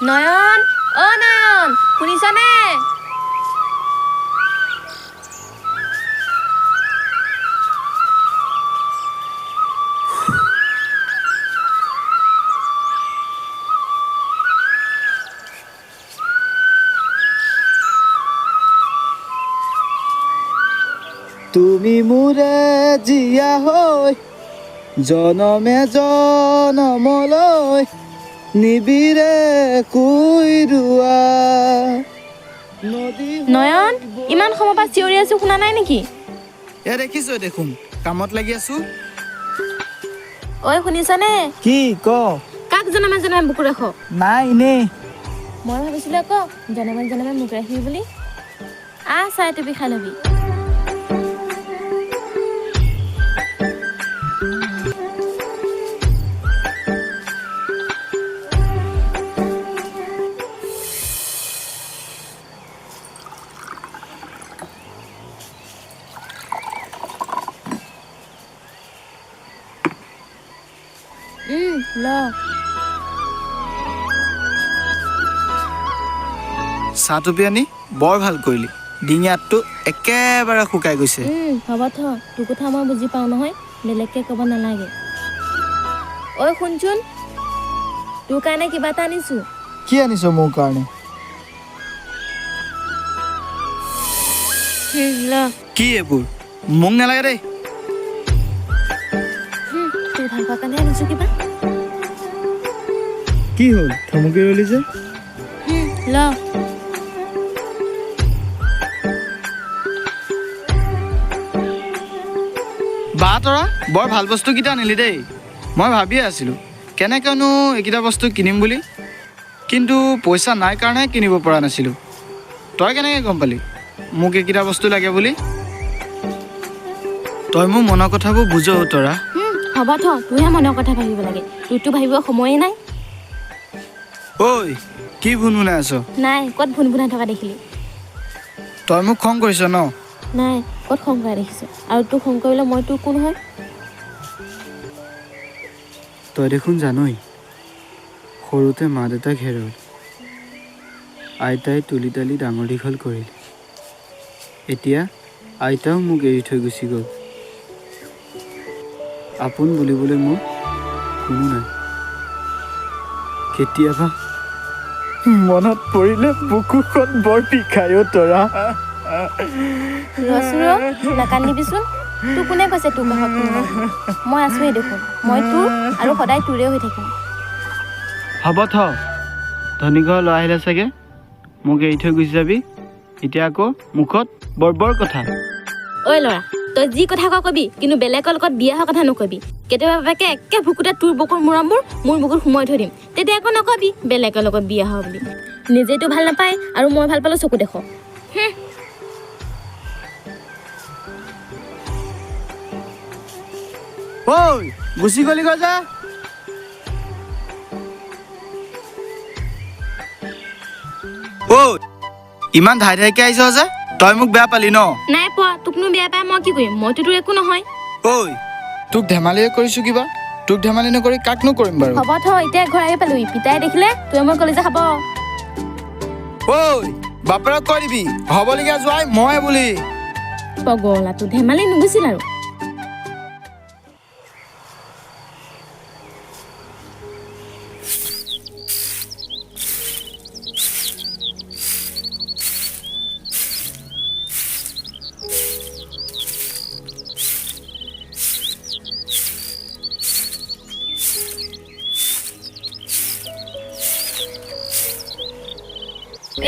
নয়ন, অ' নয়ন, শুনিছানে? তুমি মোৰে জীয়া হৈ জনমে জনমলৈ নিবিৰে কুই ৰোৱা নদী নয়ন, ইমান সময় পৰা চিঞৰি আছো, শুনা নাই নেকি? এয়া দেখিছো দেখোন, কামত লাগি আছো। ঐ শুনিছানে? কি ক? কাক জনমে জনমে বুকু ৰাখ? নাই এনেই। মই ভাবিছিলো আকৌ জনমে জনমে মোক ৰাখিবি বুলি। চাই টুপি খাই ল'বি। ল চাহ টুপি আনি বৰ ভাল কৰিলি। ডিঙিয়াতটো একেবাৰে শুকাই গৈছে। হ'ব থ, তোৰ কথা মই বুজি পাওঁ নহয়, বেলেগকে ক'ব নালাগে। ঐ শুনচোন, তোৰ কাৰণে কিবা এটা আনিছো। কি আনিছ মোৰ কাৰণে? ল কি এইবোৰ? মোক নালাগে দেই। তোৰ ভাল পোৱাৰ কাৰণে আনিছো কিবা। কি হ'ল থমকি ৰলি যে? ল বা তৰা বৰ ভাল বস্তুকেইটা আনিলি দেই। মই ভাবিয়ে আছিলোঁ কেনেকৈনো এইকেইটা বস্তু কিনিম বুলি, কিন্তু পইচা নাই কাৰণেহে কিনিব পৰা নাছিলোঁ। তই কেনেকৈ গম পালি মোক এইকেইটা বস্তু লাগে বুলি? তই মোৰ মনৰ কথাবোৰ বুজ তৰা। হ'ব থ, তোৰহে মনৰ কথা ভাবিব লাগে, তোৰতো ভাবিব সময়ে নাই। ঐ কি ভুনভুনাই আছ? নাই, ক'ত ভুনভুনাই থকা দেখিলি? তই মোক খং কৰিছ ন? নাই, ক'ত খং কৰা দেখিছ? আৰু তোক খং কৰিলে মই তোৰ কোন হয়? তই দেখোন জানই সৰুতে মা দেউতাক হেৰুৱাল, আইতাই তুলি তালি ডাঙৰ দীঘল কৰিল। এতিয়া আইতাও মোক এৰি থৈ গুচি গ'ল। আপোন বুলিবলৈ মোৰ কোনো নাই। কেতিয়াবা মনত পৰিলে বুকুখন বৰ বিষায় তৰা। ৰচোন নাকান্দিবিচোন। তোক কোনে কৈছে তোৰ কাষত কোনো নাই? মই আছোৱেই দেখোন, মই তোৰ আৰু সদায় তোৰে হৈ থাকিম। হ'ব থ, ধনী ঘৰ ল'ৰা আহিলে চাগে মোক এৰি থৈ গুচি যাবি। এতিয়া আকৌ মুখত বৰ বৰ কথা। ঐ ল'ৰা, তই যি কথা কবি, কিন্তু বেলেগৰ লগত বিয়া হোৱাৰ কথা নকবি। কেতিয়াবা বাপেকে একে ভুকুতে তোৰ বুকুৰ মূৰামূৰ মোৰ বুকুত সোমাই থৈ দিম, তেতিয়া আকৌ নকবি বেলেগৰ লগত বিয়া হোৱা বুলি। নিজেতো ভাল নাপায় আৰু মই ভাল পালে চকু দেখ। ঐ গুচি গলি গৈ যা। ঐ ইমান ধাই ধাইকে আহিছ যে, তই মোক বেয়া পালি ন? নাই পোৱা, তোকনো বেয়া পাই মই কি কৰিম? মইতো তোৰ একো নহয়। ঐ তোক ধেমালিয়ে কৰিছো কিবা? তোক ধেমালি নকৰি কাকনো কৰিম বাৰু? হ'ব থ, এতিয়া ঘৰ আহি পালোহি। পিতাই দেখিলে তোৱে মই কলেজে খাব। ঐ বাপেৰক কৈ দিবি হ'বলগীয়া যোৱাই মই বুলি। পগলা, তোৰ ধেমালি নুগুছিল আৰু।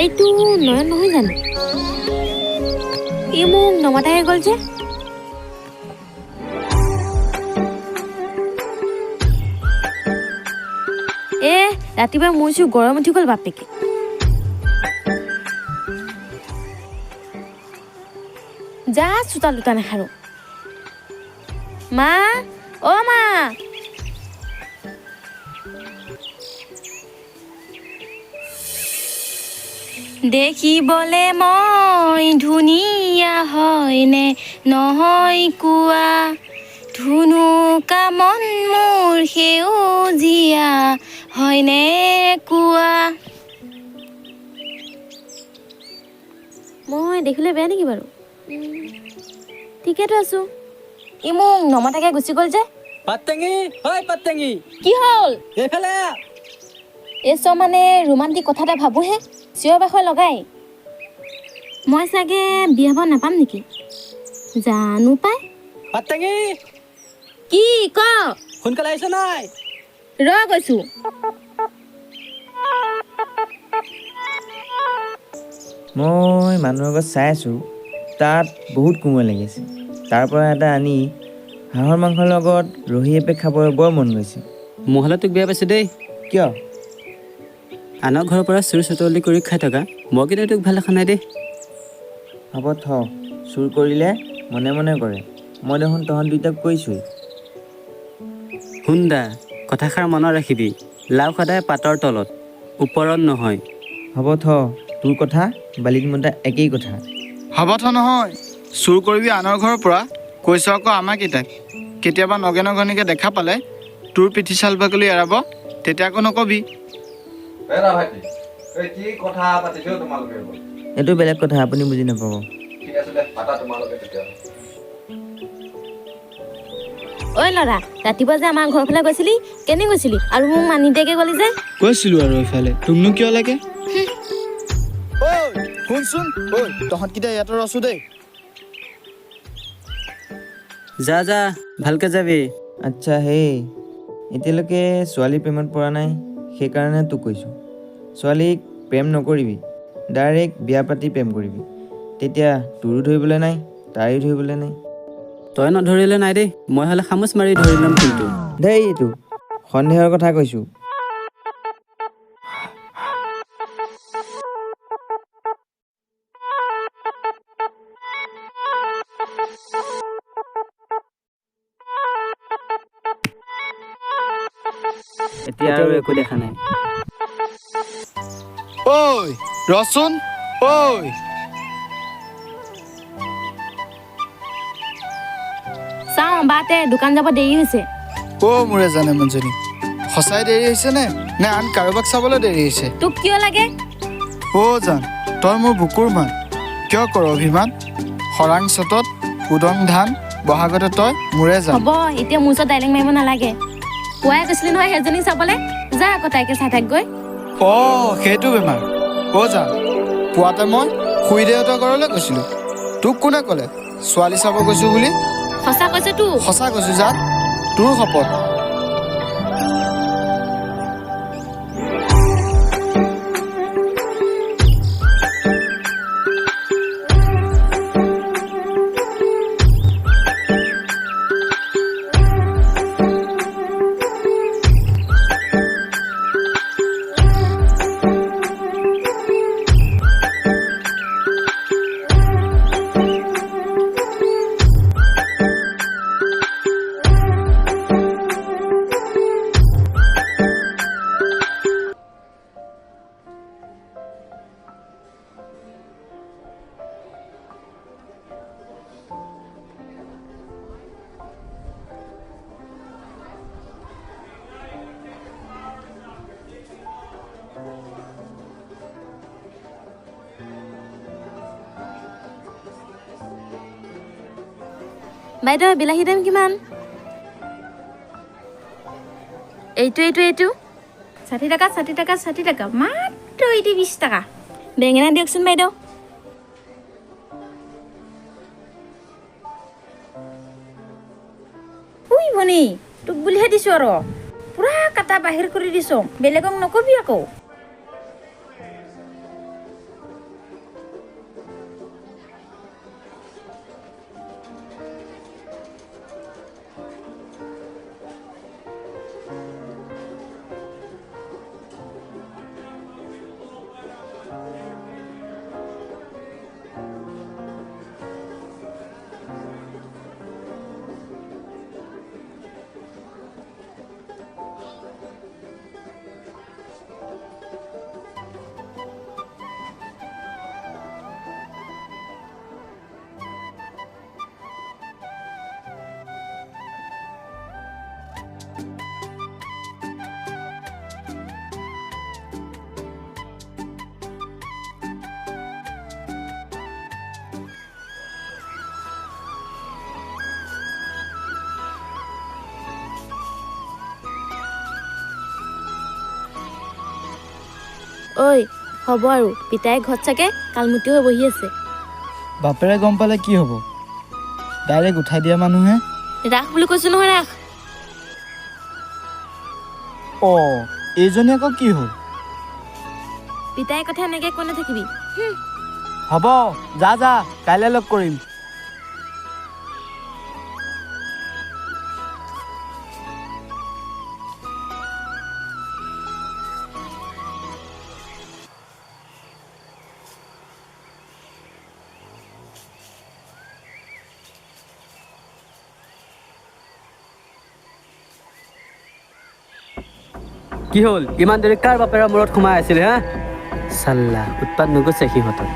এইটো নয়ন নহয় জানো? ই মোক নমতাই গ'ল যে। ৰাতিপুৱা মোৰ চুৰ গৰম উঠি গ'ল বাপেকে। যা চোতা লোটা নাখাৰো। মা, অ' মা। দেখিবলে মই ধুনীয়া হয়নে নহয় কোৱা, ধুনুকা মন মোৰ সেউজীয়া হয়নে কোৱা। মই দেখিলে বেয়া নেকি বাৰু? ঠিকেতো আছোঁ। ই মোক নমতাকে গুচি গ'ল যে। পাতটেঙি, হয় পাতটেঙি, কি হ'ল? এইফালে আহ। এই চব মানে ৰোমান্টিক কথা এটা ভাবোঁহে চিঞৰ বাখৰ লগাই। মই চাগে বিয়া হ'ব নাপাম নেকি? জানো পাই। পাতটেঙি, কি ক? সোনকালে আহিছ নাই? ৰ গৈছোঁ। মই মানুহৰ আগত চাই আছোঁ, তাত বহুত কোমল লাগিছে। তাৰ পৰা এটা আনি হাঁহৰ মাংসৰ লগত ৰহি এপেক খাবলৈ বৰ মন গৈছে। মহলে তোক বেয়া পাইছে দেই। কিয়? আনৰ ঘৰৰ পৰা চুৰ চতলি কৰি খাই থকা মই কিন্তু তোক ভাল দেখা নাই দেই। হ'ব থ, চুৰ কৰিলে মনে মনে কৰে। মই দেখোন তহঁত দুইটাক কৈছোঁৱেই। শুন দা, কথাষাৰ মনত ৰাখিবি, লাও সদায় পাতৰ তলত, ওপৰত নহয়। হ'ব থ, তোৰ কথা বালিত মতা একেই কথা। হ'ব থ নহয়, চুৰ কৰিবি আনৰ ঘৰৰ পৰা, কৈছ আকৌ আমাৰ কেইটাক। কেতিয়াবা নগেন ঘনীকে দেখা পালে তোৰ পিঠি চাল বাকলি এৰাব, তেতিয়া আকৌ নকবি। কি কথা পাতিছো তোমালোকে? এইটো বেলেগ কথা, আপুনি বুজি নাপাব। ঠিক আছে দে, পাতা তোমালোকে তেতিয়া। ঐ ল'ৰা, ৰাতিপুৱা যে আমাৰ ঘৰৰ ফালে গৈছিলি, কেনে গৈছিলি? আৰু মোক মানি দিয়াকে গ'লি যে? কৈছিলোঁ আৰু এইফালে তোকনো কিয় লাগে? ঐ শুনচোন, ঐ তহঁতকেইটা ইয়াতে ৰচো দেই। যা যা, ভালকে যাবি। আচ্ছা হেই, এতিয়ালৈকে ছোৱালী প্ৰেমত পৰা নাই, সেইকাৰণে তোক কৈছোঁ। ছোৱালীক প্ৰেম নকৰিবি, ডাইৰেক্ট বিয়া পাতি প্ৰেম কৰিবি। তেতিয়া তোৰো ধৰিবলৈ নাই, তাইৰো ধৰিবলৈ নাই। তই নধৰিলে নাই দেই, মই হ'লে খামোচ মাৰি ধৰি ল'ম কিন্তু। দেই এইটো সন্দেহৰ কথা কৈছোঁ। এতিয়া আৰু একো দেখা নাই। ঐ ৰচোন, ঐ চাওঁ বাতে দোকান যাব দেৰি হৈছে। মোৰে জানে মনজনী, সঁচাই দেৰি হৈছে নে আন কাৰোবাক চাবলৈ দেৰি হৈছে? তোক কিয় লাগে? জান, তই মোৰ বুকুৰ মান, কিয় কৰ অভিমান? খৰাং চতত উদং ধান, বহাগতে তই মোৰে জান। হ'ব, এতিয়া মোৰ ওচৰত ডাইলেক্ট মাৰিব নালাগে। পুৱাই কৈছিলি নহয় সেইজনীক চাবলৈ, যা আকৌ তাইকে চাই থাক গৈ। সেইটো বেমাৰ। জান, পুৱাতে মই খুৰীদেউহঁতৰ ঘৰলৈ গৈছিলোঁ। তোক কোনে ক'লে ছোৱালী চাব গৈছোঁ বুলি? সঁচা কৈছে তো। সঁচা কৈছোঁ জান, তোৰ শপত। বাইদেউ বিলাহী দাম কিমান? এইটো 60 টকা 60 টকা 60 টকা, মাত্ৰ 20 টকা। বেঙেনা দিয়কচোন বাইদেউ। ভনী, তোক বুলিহে দিছোঁ আৰু পুৰা কাটা বাহিৰ কৰি দিছোঁ, বেলেগক নকবি আকৌ। ঐ হ'ব আৰু পিতাই ঘৰত চাগে কালমুটি হৈ বহি আছে। বাপেৰে গম পালে কি হ'ব? ডাইৰেক্ট উঠাই দিয়া মানুহে। ৰাস বুলি কৈছো নহয়, ৰাস। অঁ এইজনী আকৌ কি হ'ল? পিতাই কথা এনেকৈ কৈ নাথাকিবি। হ'ব যা যা, কাইলৈ লগ কৰিম। কি হ'ল? ইমান দেৰি কাৰ বাপেৰে মূৰত সোমাই আছিলে হা? চাল্লা উৎপাত নগৈছে সিহঁতৰ।